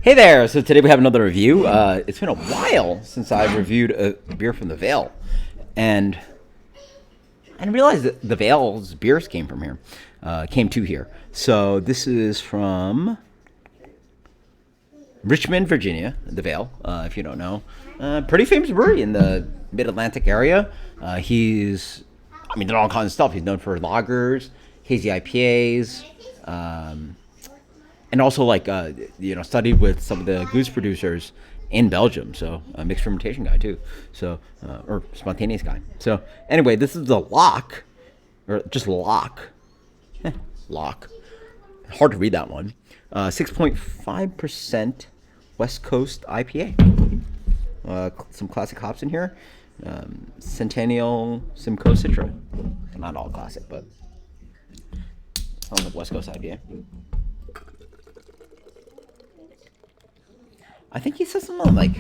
Hey there! So today we have another review. It's been a while since I've reviewed a beer from the Vale, and I didn't realize that the Vale's beers came from here, came to here. So this is from Richmond, Virginia, the Vale. If you don't know, pretty famous brewery in the Mid-Atlantic area. They're all kinds of stuff. He's known for lagers, hazy IPAs. And also studied with some of the goose producers in Belgium, so a mixed fermentation guy too, so or spontaneous guy. So anyway, this is the Lock, or just Lock, Lock. Hard to read that one. 6.5% West Coast IPA. Some classic hops in here. Centennial, Simcoe, Citra. Not all classic, but on the West Coast IPA. I think he said something like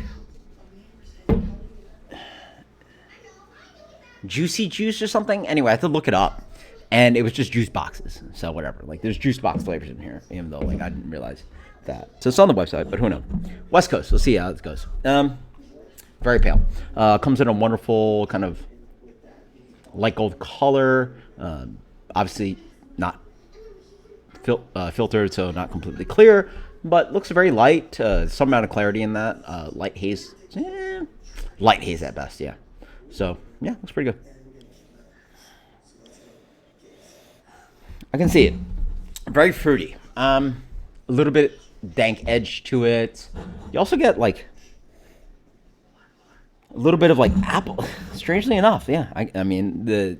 juicy juice or something. Anyway, I had to look it up, and it was just juice boxes. So whatever. There's juice box flavors in here, even though I didn't realize that. So it's on the website, but who knows? West Coast. Let's see how it goes. Very pale. Comes in a wonderful kind of light gold color. Obviously not filtered, so not completely clear. But looks very light. Some amount of clarity in that. Light haze. Light haze at best, yeah. So, yeah, looks pretty good. I can see it. Very fruity. A little bit dank edge to it. You also get, a little bit of, apple. Strangely enough, yeah. The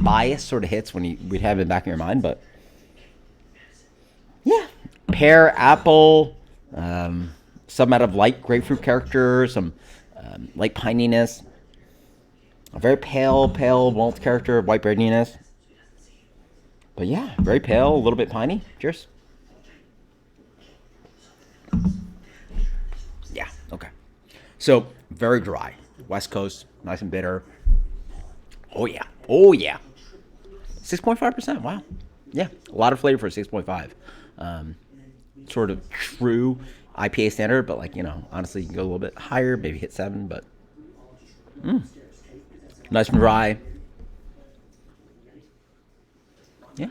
bias sort of hits when we'd have it in the back of your mind, but yeah. Pear, apple, some amount of light grapefruit character, some light pininess, a very pale malt character, white breadiness. But yeah, very pale, a little bit piney. Cheers. Yeah, okay. So, very dry. West Coast, nice and bitter. Oh yeah. 6.5%, wow. Yeah, a lot of flavor for 6.5. Sort of true IPA standard, but honestly, you can go a little bit higher, maybe hit 7, but nice and dry. Yeah.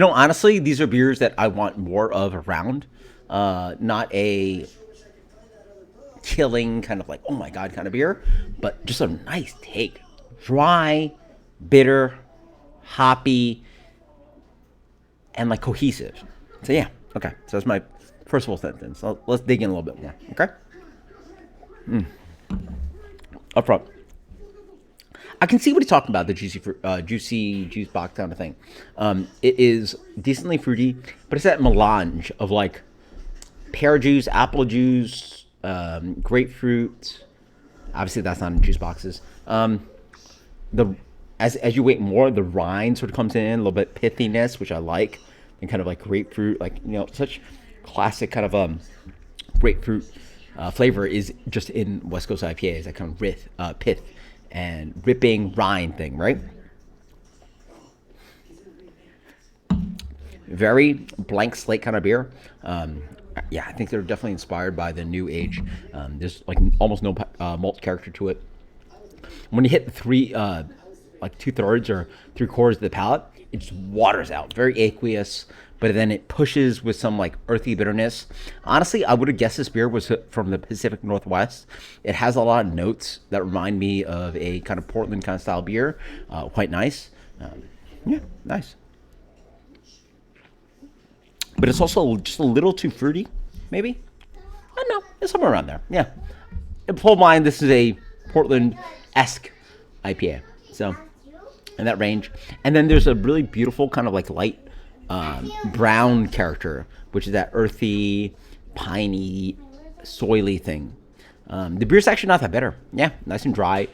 Honestly, these are beers that I want more of around. Not a killing kind of oh my god kind of beer, but just a nice take. Dry, bitter, hoppy, and cohesive. So yeah, okay. So that's my first full sentence. So let's dig in a little bit more. Okay. Up front, I can see what he's talking about, the juicy juice box kind of thing. It is decently fruity, but it's that melange of pear juice, apple juice, grapefruit. Obviously, that's not in juice boxes. As you wait more, the rind sort of comes in, a little bit pithiness, which I like, and kind of grapefruit, such classic kind of grapefruit flavor is just in West Coast IPAs, that kind of pith and ripping rind thing, right? Very blank slate kind of beer. Yeah, I think they're definitely inspired by the new age. There's almost no malt character to it. When you hit the 2/3 or 3/4 of the palate, it just waters out. Very aqueous, but then it pushes with some earthy bitterness. Honestly, I would have guessed this beer was from the Pacific Northwest. It has a lot of notes that remind me of a kind of Portland kind of style beer. Quite nice. Yeah, nice. But it's also just a little too fruity, maybe? I don't know. It's somewhere around there. Yeah. In full mind, this is a Portland-esque IPA. So, in that range. And then there's a really beautiful kind of light brown character, which is that earthy, piney, soily thing. The beer's actually not that bitter. Yeah, nice and dry.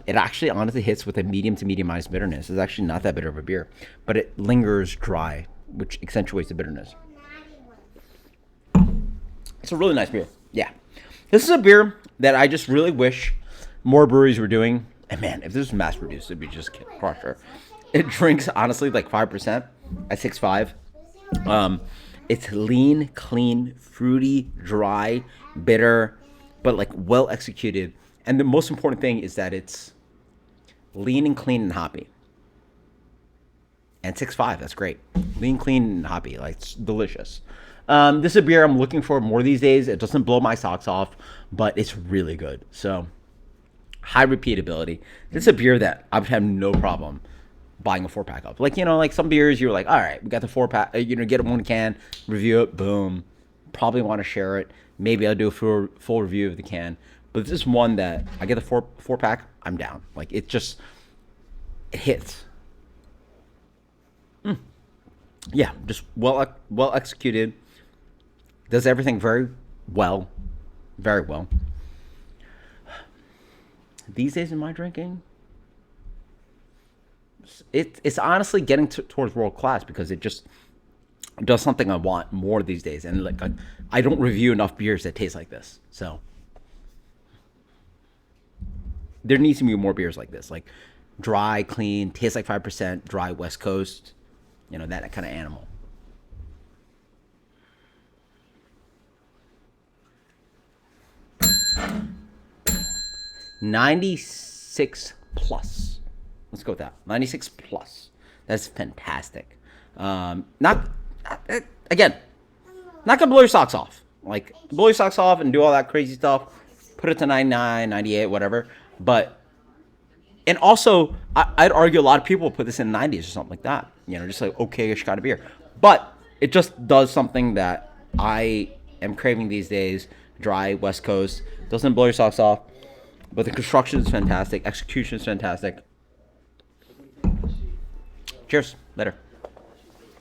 It actually honestly hits with a medium to medium-ized bitterness. It's actually not that bitter of a beer, but it lingers dry, which accentuates the bitterness. It's a really nice beer. Yeah. This is a beer that I just really wish more breweries were doing. And man, if this was mass produced, it'd be just crusher. It drinks honestly 5% at 6.5. Um, it's lean, clean, fruity, dry, bitter, but like well executed. And the most important thing is that it's lean and clean and hoppy. And 6.5, that's great. Lean, clean, and hoppy. Like, it's delicious. This is a beer I'm looking for more these days. It doesn't blow my socks off, but it's really good. So, high repeatability. This is a beer that I would have no problem buying a 4 pack of. Like, like some beers you're like, all right, we got the 4 pack, get it one can, review it, boom. Probably want to share it. Maybe I'll do a full review of the can. But this is one that I get the four pack, I'm down. Like, it hits. Yeah, just well executed. Does everything well, very well. These days in my drinking, it's honestly getting towards world class because it just does something I want more these days. And like I don't review enough beers that taste like this, so there needs to be more beers like this, like dry, clean, tastes like 5%, dry West Coast, that kind of animal. 96 plus. Let's go with that. 96 plus. That's fantastic. Not again. Not gonna blow your socks off. Like blow your socks off and do all that crazy stuff. Put it to 99, 98, whatever. But and also, I'd argue a lot of people put this in 90s or something like that. Just like okay-ish kind of beer. But it just does something that I am craving these days. Dry West Coast. Doesn't blow your socks off. But the construction is fantastic. Execution is fantastic. Cheers. Later.